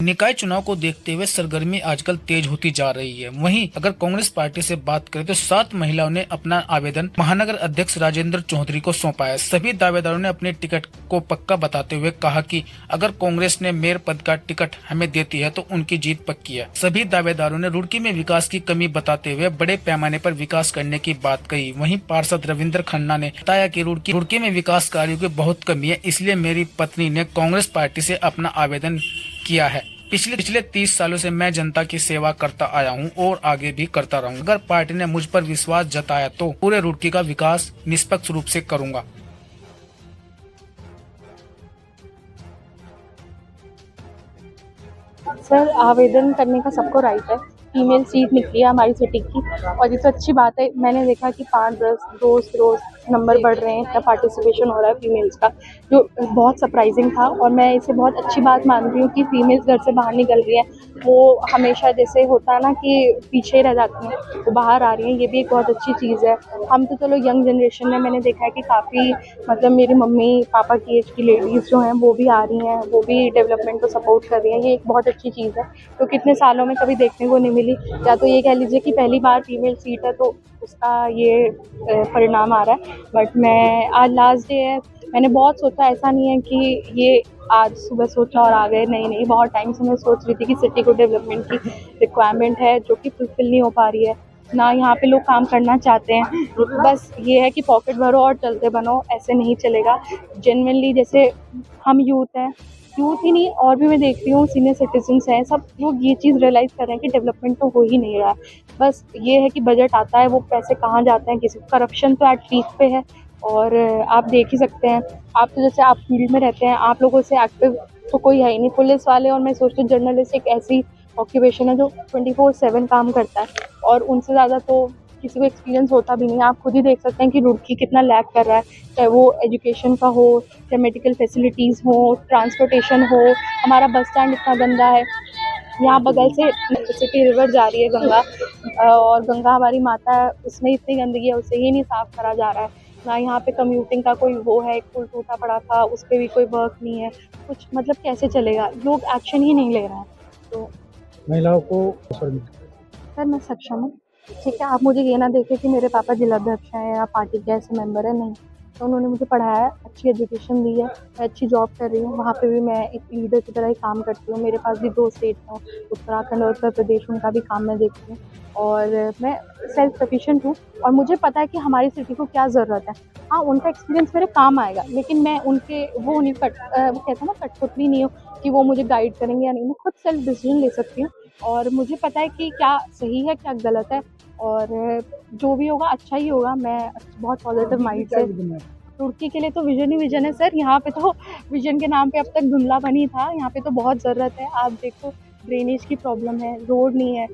निकाय चुनाव को देखते हुए सरगर्मी आजकल तेज होती जा रही है। वहीं अगर कांग्रेस पार्टी से बात करें तो 7 महिलाओं ने अपना आवेदन महानगर अध्यक्ष राजेंद्र चौधरी को सौंपा है। सभी दावेदारों ने अपने टिकट को पक्का बताते हुए कहा कि अगर कांग्रेस ने मेयर पद का टिकट हमें देती है तो उनकी जीत पक्की है। सभी दावेदारों ने रुड़की में विकास की कमी बताते हुए बड़े पैमाने पर विकास करने की बात कही। वहीं पार्षद रविंद्र खन्ना ने बताया कि रुड़की में विकास कार्यों की बहुत कमी है, इसलिए मेरी पत्नी ने कांग्रेस पार्टी से अपना आवेदन किया है। पिछले 30 सालों से मैं जनता की सेवा करता आया हूं और आगे भी करता रहूंगा। अगर पार्टी ने मुझ पर विश्वास जताया तो पूरे रुड़की का विकास निष्पक्ष रूप से करूंगा। सर, आवेदन करने का सबको राइट है। फीमेल सीट निकली है हमारी सिटी की और ये तो अच्छी बात है। मैंने देखा कि 5-10 रोज नंबर बढ़ रहे हैं, इतना पार्टिसिपेशन हो रहा है फीमेल्स का, जो बहुत सरप्राइजिंग था। और मैं इसे बहुत अच्छी बात मान रही हूँ कि फीमेल्स घर से बाहर निकल रही हैं। वो हमेशा जैसे होता है ना कि पीछे रह जाती हैं, वो बाहर आ रही हैं, ये भी एक बहुत अच्छी चीज़ है। हम तो चलो यंग जनरेशन में मैंने देखा है कि काफ़ी मतलब मेरी मम्मी पापा की एज की लेडीज़ जो हैं वो भी आ रही हैं, वो भी डेवलपमेंट को सपोर्ट कर रही हैं। ये एक बहुत अच्छी चीज़ है तो कितने सालों में कभी देखने को नहीं मिली। या तो ये कह लीजिए कि पहली बार फीमेल सीट है तो उसका ये परिणाम आ रहा है। बट मैं आज लास्ट डे है, मैंने बहुत सोचा, ऐसा नहीं है कि ये आज सुबह सोचा और आ गए, नहीं, बहुत टाइम से मैं सोच रही थी कि सिटी को डेवलपमेंट की रिक्वायरमेंट है जो कि फुलफिल नहीं हो पा रही है ना। यहाँ पे लोग काम करना चाहते हैं, बस ये है कि पॉकेट भरो और चलते बनो, ऐसे नहीं चलेगा। जेन्युइनली जैसे हम यूथ हैं, यूथ ही नहीं और भी मैं देख रही हूँ सीनियर सिटीजन्स हैं, सब लोग ये चीज़ रियलाइज़ कर रहे हैं कि डेवलपमेंट तो हो ही नहीं रहा है। बस ये है कि बजट आता है, वो पैसे कहाँ जाते हैं, किसी करप्शन तो एट पीक पे है। और आप देख ही सकते हैं, आप तो जैसे आप फील्ड में रहते हैं, आप लोगों से एक्टिव तो कोई है ही नहीं। पुलिस वाले और मैं सोचती हूँ जर्नलिस्ट एक ऐसी ऑक्यूपेशन है जो 24/7 काम करता है और उनसे ज़्यादा तो किसी को एक्सपीरियंस होता भी नहीं। आप खुद ही देख सकते हैं कि रुड़की कितना लैग कर रहा है, चाहे वो एजुकेशन का हो, चाहे मेडिकल फैसिलिटीज़ हो, ट्रांसपोर्टेशन हो। हमारा बस स्टैंड इतना गंदा है, यहाँ बगल से सिटी रिवर जा रही है गंगा, और गंगा हमारी माता है, उसमें इतनी गंदगी है, उसे ही नहीं साफ़ करा जा रहा है ना। यहाँ पे कम्यूटिंग का कोई वो है, एक पुल टूटा पड़ा था, उस पर भी कोई वर्क नहीं है कुछ। मतलब कैसे चलेगा, लोग एक्शन ही नहीं ले रहे हैं। तो महिलाओं को सर मैं सक्षम हूँ, ठीक है। आप मुझे ये ना देखें कि मेरे पापा जिलाध्यक्ष हैं या पार्टी के ऐसे मेंबर हैं, नहीं। तो उन्होंने मुझे पढ़ाया है, अच्छी एजुकेशन दी है, मैं अच्छी जॉब कर रही हूँ। वहाँ पे भी मैं एक लीडर की तरह ही काम करती हूँ। मेरे पास भी 2 स्टेट हैं, उत्तराखंड और उत्तर प्रदेश, उनका भी काम मैं देखती हूँ। और मैं सेल्फ सफिशिएंट हूँ और मुझे पता है कि हमारी सिटी को क्या ज़रूरत है। हाँ, उनका एक्सपीरियंस मेरे काम आएगा, लेकिन मैं उनके वो नहीं वो कहते हैं ना, कठपुतली नहीं हूँ कि वो मुझे गाइड करेंगे या नहीं। मैं खुद सेल्फ डिसीजन ले सकती हूँ और मुझे पता है कि क्या सही है, क्या गलत है, और जो भी होगा अच्छा ही होगा। मैं बहुत पॉजिटिव माइंड से। रुड़की के लिए तो विजन ही विजन है सर। यहाँ पे तो विजन के नाम पे अब तक धुंधलापन ही था। यहाँ पे तो बहुत ज़रूरत है। आप देखो, ड्रेनेज की प्रॉब्लम है, रोड नहीं है।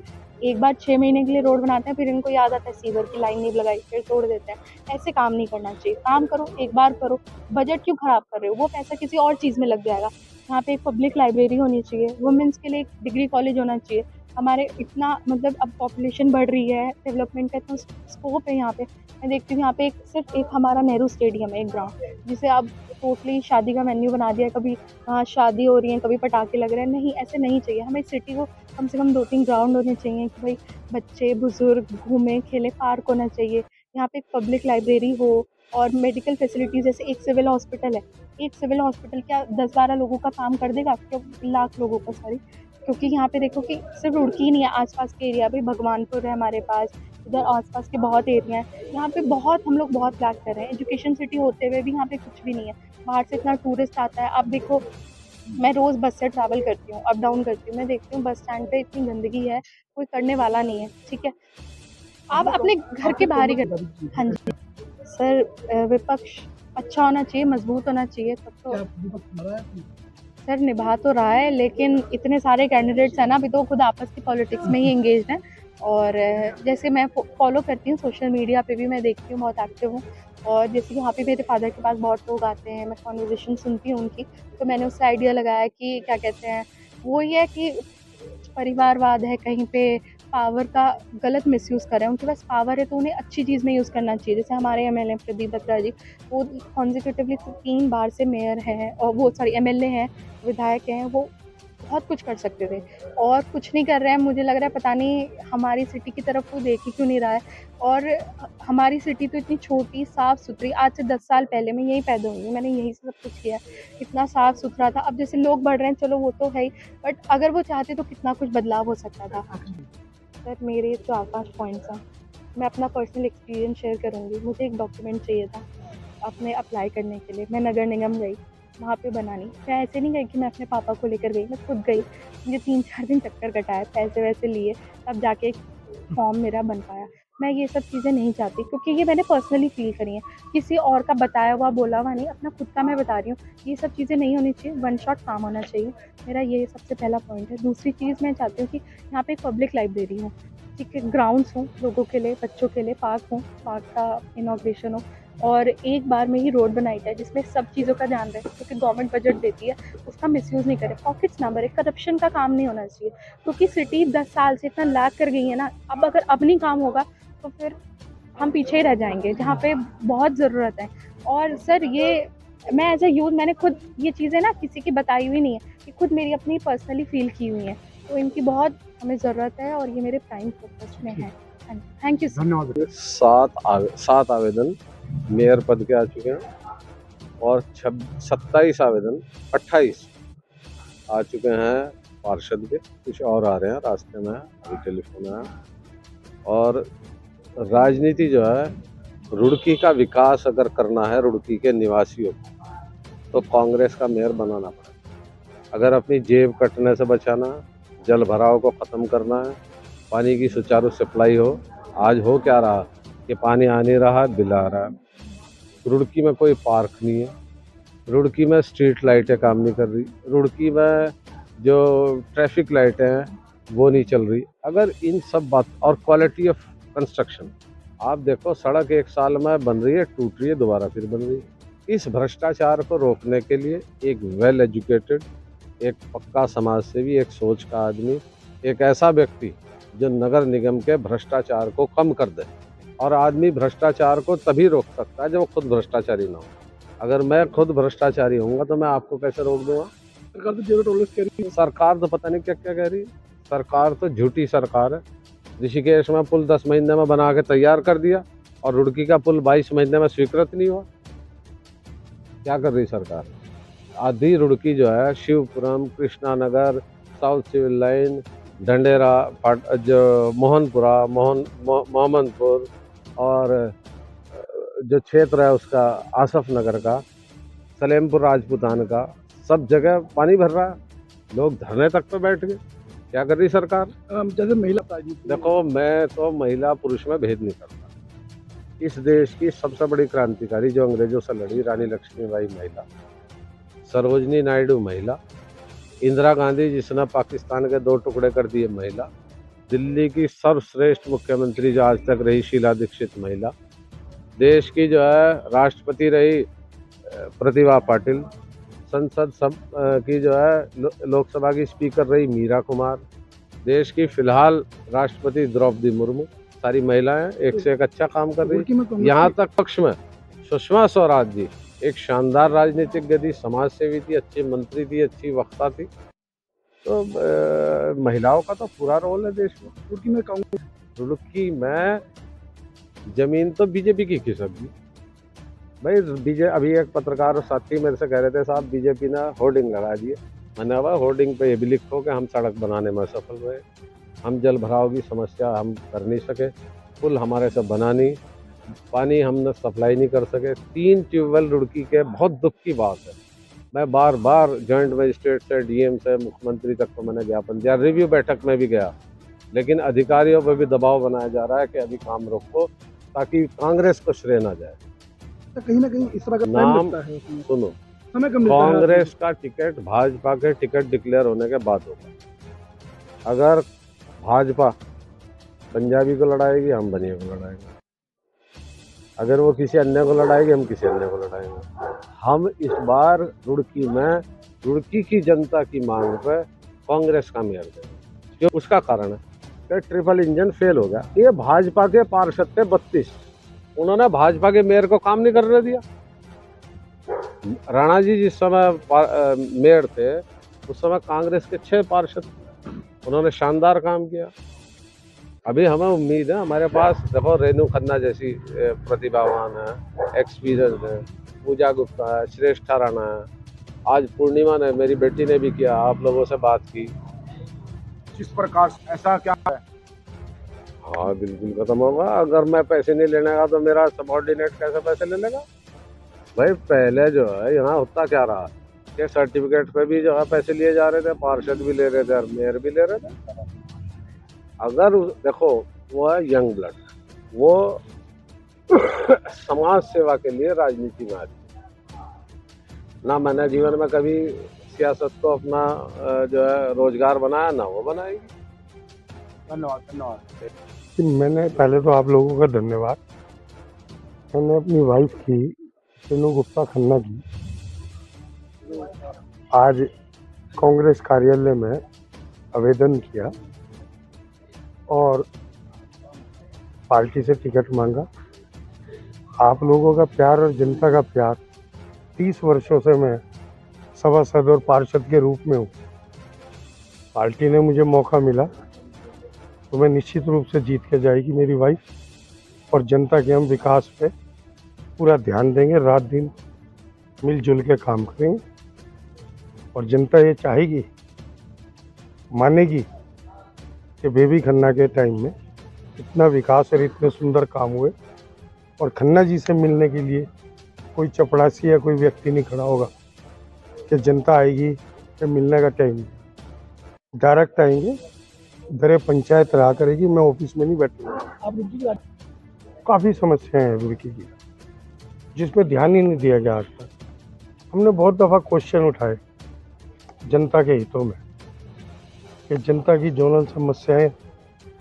एक बार 6 महीने के लिए रोड बनाते हैं, फिर इनको याद आता है सीवर की लाइन नहीं लगाई, फिर तोड़ देते हैं। ऐसे काम नहीं करना चाहिए। काम करो, एक बार करो, बजट क्यों ख़राब कर रहे हो? वो पैसा किसी और चीज़ में लग जाएगा। यहाँ पे एक पब्लिक लाइब्रेरी होनी चाहिए, वुमेन्स के लिए एक डिग्री कॉलेज होना चाहिए। हमारे इतना मतलब अब पॉपुलेशन बढ़ रही है, डेवलपमेंट का इतना स्कोप है यहाँ पे। मैं देखती हूँ यहाँ पे सिर्फ एक हमारा नेहरू स्टेडियम है, एक ग्राउंड, जिसे अब टोटली शादी का वेन्यू बना दिया है। कभी वहाँ शादी हो रही है, कभी पटाखे लग रहे हैं। नहीं, ऐसे नहीं चाहिए। हमें सिटी को कम से कम 2-3 ग्राउंड होने चाहिए कि भाई बच्चे बुजुर्ग घूमें खेलें, पार्क होना चाहिए। यहाँ पे एक पब्लिक लाइब्रेरी हो और मेडिकल फैसिलिटीज़, जैसे एक सिविल हॉस्पिटल है। एक सिविल हॉस्पिटल क्या 10-12 लोगों का काम कर देगा? क्या लाख लोगों का, सॉरी। क्योंकि यहाँ पे देखो कि सिर्फ रुड़की ही नहीं है, आसपास के एरिया भी, भगवानपुर है हमारे पास, इधर आसपास के बहुत एरिया हैं। यहाँ पे बहुत हम लोग बहुत लैग कर रहे हैं। एजुकेशन सिटी होते हुए भी यहाँ पे कुछ भी नहीं है। बाहर से इतना टूरिस्ट आता है। आप देखो, मैं रोज़ बस से ट्रैवल करती हूँ, अप डाउन करती हूँ। मैं देखती हूँ बस स्टैंड पे इतनी गंदगी है, कोई करने वाला नहीं है, ठीक है। आप अपने घर के बाहर ही कर। हाँ जी सर, विपक्ष अच्छा होना चाहिए, मजबूत होना चाहिए, तब तो सर निभा तो रहा है। लेकिन इतने सारे कैंडिडेट्स हैं ना, अभी तो खुद आपस की पॉलिटिक्स में ही एंगेज्ड हैं। और जैसे मैं फॉलो करती हूँ सोशल मीडिया पे भी, मैं देखती हूँ, बहुत एक्टिव हूँ। और जैसे कि यहाँ पे मेरे फादर के पास बहुत लोग आते हैं, मैं कॉन्वर्जेशन सुनती हूँ उनकी। तो मैंने उससे आइडिया लगाया कि क्या कहते हैं, वो ये है कि परिवारवाद है कहीं पे, पावर का गलत मिसयूज़ कर रहे हैं। उनके पास पावर है तो उन्हें अच्छी चीज़ में यूज़ करना चाहिए। जैसे हमारे एमएलए प्रदीप बत्रा जी, वो कॉन्जिक्यूटिवली 3 बार से मेयर हैं, और वो सॉरी एमएलए हैं, विधायक हैं। वो बहुत कुछ कर सकते थे और कुछ नहीं कर रहे हैं। मुझे लग रहा है पता नहीं हमारी सिटी की तरफ वो देख ही क्यों नहीं रहा है। और हमारी सिटी तो इतनी छोटी, साफ़-सुथरी, आज से 10 साल पहले मैं यहीं पैदा हुई हूँ, मैंने यहीं से सब कुछ किया है। इतना साफ़-सुथरा था, अब जैसे लोग बढ़ रहे हैं चलो वो तो है ही, बट अगर वो चाहते तो कितना कुछ बदलाव हो सकता था। सर मेरे 4-5 पॉइंट्स हैं। मैं अपना पर्सनल एक्सपीरियंस शेयर करूँगी। मुझे एक डॉक्यूमेंट चाहिए था अपने अप्लाई करने के लिए। मैं नगर निगम गई, वहाँ पे बना नहीं। मैं ऐसे नहीं गई कि मैं अपने पापा को लेकर गई, मैं खुद गई। मुझे 3-4 दिन चक्कर कटाए, पैसे-वैसे लिए, तब जाके एक फॉर्म मेरा बन पाया। मैं ये सब चीज़ें नहीं चाहती क्योंकि ये मैंने पर्सनली फ़ील करी हैं। किसी और का बताया हुआ, बोला हुआ नहीं, अपना खुद का मैं बता रही हूँ। ये सब चीज़ें नहीं होनी चाहिए, वन शॉट काम होना चाहिए। मेरा ये सबसे पहला पॉइंट है। दूसरी चीज़ मैं चाहती हूँ कि यहाँ पे एक पब्लिक लाइब्रेरी हो, ठीक है? ग्राउंड्स हों लोगों के लिए, बच्चों के लिए, पार्क हों, पार्क का इनॉग्रेशन हो और एक बार में ही रोड बनाई जाए जिसमें सब चीज़ों का ध्यान रहे क्योंकि गवर्नमेंट बजट देती है, उसका मिसयूज़ नहीं करे, पॉकेट्स ना भरे, करप्शन का काम नहीं होना चाहिए क्योंकि सिटी 10 साल से इतना लैग कर गई है ना, अब नहीं काम होगा तो फिर हम पीछे ही रह जाएँगे, जहाँ पे बहुत ज़रूरत है। और सर ये मैं एज़ अ यूथ मैंने खुद ये चीज़ें ना किसी की बताई हुई नहीं है, ये खुद मेरी अपनी पर्सनली फ़ील की हुई हैं, तो इनकी बहुत हमें ज़रूरत है और ये मेरे प्राइम फ़ोकस में है। हाँ जी, थैंक यू सर। धन्यवाद। 7 आवेदन मेयर पद के आ चुके हैं और 27 आवेदन 28 आ चुके हैं पार्षद के, कुछ और आ रहे हैं रास्ते में, अभी टेलीफोन आया। और राजनीति जो है, रुड़की का विकास अगर करना है रुड़की के निवासियों को, तो कांग्रेस का मेयर बनाना पड़ेगा। अगर अपनी जेब कटने से बचाना है, जल भराव को ख़त्म करना है, पानी की सुचारू सप्लाई हो। आज हो क्या रहा कि पानी आ नहीं रहा, बिल आ रहा है। रुड़की में कोई पार्क नहीं है, रुड़की में स्ट्रीट लाइटें काम नहीं कर रही, रुड़की में जो ट्रैफिक लाइटें हैं वो नहीं चल रही। अगर इन सब बात और क्वालिटी ऑफ कंस्ट्रक्शन, आप देखो सड़क 1 साल में बन रही है, टूट रही है, दोबारा फिर बन रही है। इस भ्रष्टाचार को रोकने के लिए एक वेल एजुकेटेड, एक पक्का समाज सेवी, एक सोच का आदमी, एक ऐसा व्यक्ति जो नगर निगम के भ्रष्टाचार को कम कर दे। और आदमी भ्रष्टाचार को तभी रोक सकता है जब वो खुद भ्रष्टाचारी ना हो। अगर मैं खुद भ्रष्टाचारी होऊंगा तो मैं आपको कैसे रोक दूंगा? सरकार तो जीरो टॉलरेंस कह रही है। सरकार तो पता नहीं क्या क्या कह रही है। सरकार तो झूठी सरकार है। ऋषिकेश में पुल 10 महीने में बना के तैयार कर दिया और रुड़की का पुल 22 महीने में स्वीकृत नहीं हुआ। क्या कर रही सरकार? आधी रुड़की जो है, Shivpuram, Krishna Nagar, south civil line, Dhandera, जो मोहनपुरा, मोहम्मदपुर और जो क्षेत्र है उसका आसफ नगर का, सलेमपुर राजपूतान का, सब जगह पानी भर रहा है। लोग धरने तक पे बैठ गए। क्या कर रही सरकार? जैसे महिला, देखो मैं तो महिला पुरुष में भेद नहीं करता। इस देश की सबसे बड़ी क्रांतिकारी जो अंग्रेजों से लड़ी, रानी लक्ष्मीबाई महिला, सरोजनी नायडू महिला, इंदिरा गांधी जिसने पाकिस्तान के 2 टुकड़े कर दिए महिला, दिल्ली की सर्वश्रेष्ठ मुख्यमंत्री जो आज तक रही शीला दीक्षित महिला, देश की जो है राष्ट्रपति रही प्रतिभा पाटिल, संसद सब की जो है लोकसभा की स्पीकर रही मीरा कुमार, देश की फिलहाल राष्ट्रपति द्रौपदी मुर्मू, सारी महिलाएं एक से एक अच्छा काम कर रही। यहाँ तक पक्ष में सुषमा स्वराज जी एक शानदार राजनीतिज्ञ थी, समाज सेवी थी, अच्छी मंत्री थी, अच्छी वक्ता थी। तो महिलाओं का तो पूरा रोल है देश में। रुड़की में जमीन तो बीजेपी की खिसक भाई। अभी एक पत्रकार साथी मेरे से कह रहे थे, साहब बीजेपी ने होर्डिंग लगा दिए। मैंने कहा होर्डिंग पे ये भी लिखो कि हम सड़क बनाने में सफल रहे, हम जल भराव की समस्या हम कर नहीं सके, पुल हमारे से बना नहीं, पानी हमने सप्लाई नहीं कर सके, 3 ट्यूबवेल रुड़की के, बहुत दुख की बात है। मैं बार बार जॉइंट मजिस्ट्रेट से, डीएम से, मुख्यमंत्री तक को मैंने ज्ञापन दिया, रिव्यू बैठक में भी गया, लेकिन अधिकारियों पर भी दबाव बनाया जा रहा है कि अभी काम रोको ताकि कांग्रेस को श्रेय ना जाए। तो कहीं ना कहीं इस तरह का नाम सुनो, समय कम कांग्रेस का टिकट भाजपा के टिकट डिक्लेयर होने के बाद होगा। अगर भाजपा पंजाबी को लड़ाएगी, हम बनिए को लड़ाएंगे। अगर वो किसी अन्य को लड़ाएगी, हम किसी अन्य को लड़ाएंगे। हम इस बार रुड़की में रुड़की की जनता की मांग पर कांग्रेस का मेयर देंगे। जो उसका कारण है कि ट्रिपल इंजन फेल हो गया। ये भाजपा के पार्षद थे 32, उन्होंने भाजपा के मेयर को काम नहीं करने दिया। राणा जी जिस समय मेयर थे उस समय कांग्रेस के 6 पार्षद, उन्होंने शानदार काम किया। अभी हमें उम्मीद है, हमारे पास देखो रेणु खन्ना जैसी प्रतिभावान है, एक्सपीरियंस है, पूजा गुप्ता है, श्रेष्ठा राणा है, आज पूर्णिमा ने, मेरी बेटी ने भी किया, आप लोगों से बात की। जिस प्रकार से ऐसा क्या है? हाँ बिल्कुल खत्म होगा। अगर मैं पैसे नहीं लेने का तो मेरा सबॉर्डिनेट कैसे पैसे ले लेगा? भाई पहले जो है यहाँ होता क्या रहा कि सर्टिफिकेट पे भी जो है पैसे लिए जा रहे थे, पार्षद भी ले रहे थे और मेयर भी ले रहे थे। अगर देखो वो है यंग ब्लड, वो समाज सेवा के लिए राजनीति में आती ना। मैंने जीवन में कभी सियासत को अपना जो है रोजगार बनाया, ना वो बनाएगी। धन्यवाद धन्यवाद। मैंने पहले तो आप लोगों का धन्यवाद। मैंने अपनी वाइफ की रेणु गुप्ता खन्ना की आज कांग्रेस कार्यालय में आवेदन किया और पार्टी से टिकट मांगा। आप लोगों का प्यार और जनता का प्यार, 30 वर्षों से मैं सभासद और पार्षद के रूप में हूँ। पार्टी ने मुझे मौका मिला तो मैं निश्चित रूप से जीत के जाएगी मेरी वाइफ, और जनता के हम विकास पे पूरा ध्यान देंगे, रात दिन मिलजुल के काम करेंगे। और जनता ये चाहेगी, मानेगी कि बेबी खन्ना के टाइम में इतना विकास और इतने सुंदर काम हुए, और खन्ना जी से मिलने के लिए कोई चपड़ासी या कोई व्यक्ति नहीं खड़ा होगा कि जनता आएगी कि मिलने का टाइम। डायरेक्ट आएंगे, दरे पंचायत रहा करेगी, मैं ऑफिस में नहीं बैठूंगा। आप रुचि की काफ़ी समस्याएं हैं रुड़की की, जिसमें ध्यान ही नहीं दिया गया आज तक। हमने बहुत दफ़ा क्वेश्चन उठाए जनता के हितों में कि जनता की जोनल समस्याएं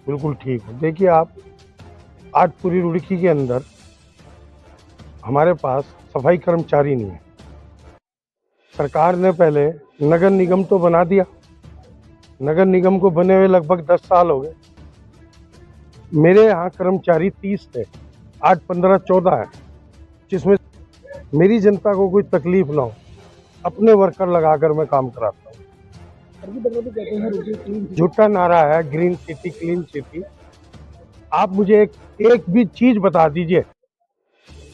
बिल्कुल ठीक हो। देखिए आप, आज पूरी रुड़की के अंदर हमारे पास सफाई कर्मचारी नहीं है। सरकार ने पहले नगर निगम तो बना दिया, नगर निगम को बने हुए लगभग 10 साल हो गए। मेरे यहाँ कर्मचारी 30 थे, आज 15-14 है, जिसमें मेरी जनता को कोई तकलीफ ना हो, अपने वर्कर लगाकर मैं काम कराता हूँ। कहते हैं रुचि झूठा नारा है ग्रीन सिटी क्लीन सिटी। आप मुझे एक भी चीज बता दीजिए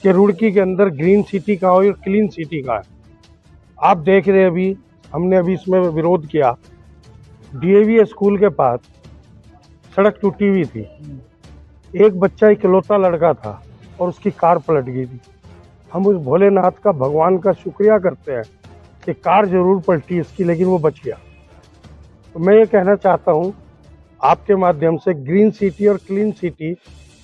कि रुड़की के अंदर ग्रीन सिटी का हो और क्लीन सिटी का है। आप देख रहे हैं, अभी हमने इसमें विरोध किया। डीएवी स्कूल के पास सड़क टूटी हुई थी, एक बच्चा इकलौता लड़का था और उसकी कार पलट गई थी। हम उस भोलेनाथ का, भगवान का शुक्रिया करते हैं कि कार जरूर पलटी इसकी, लेकिन वो बच गया। तो मैं ये कहना चाहता हूँ आपके माध्यम से, ग्रीन सिटी और क्लीन सिटी,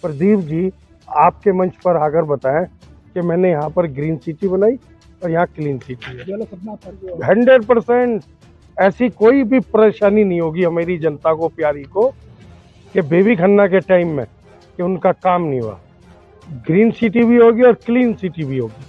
प्रदीप जी आपके मंच पर आकर बताएं कि मैंने यहाँ पर ग्रीन सिटी बनाई और यहाँ क्लीन सिटी है। 100% ऐसी कोई भी परेशानी नहीं होगी हमारी जनता को, प्यारी को, कि बेबी खन्ना के टाइम में कि उनका काम नहीं हुआ। ग्रीन सिटी भी होगी और क्लीन सिटी भी होगी।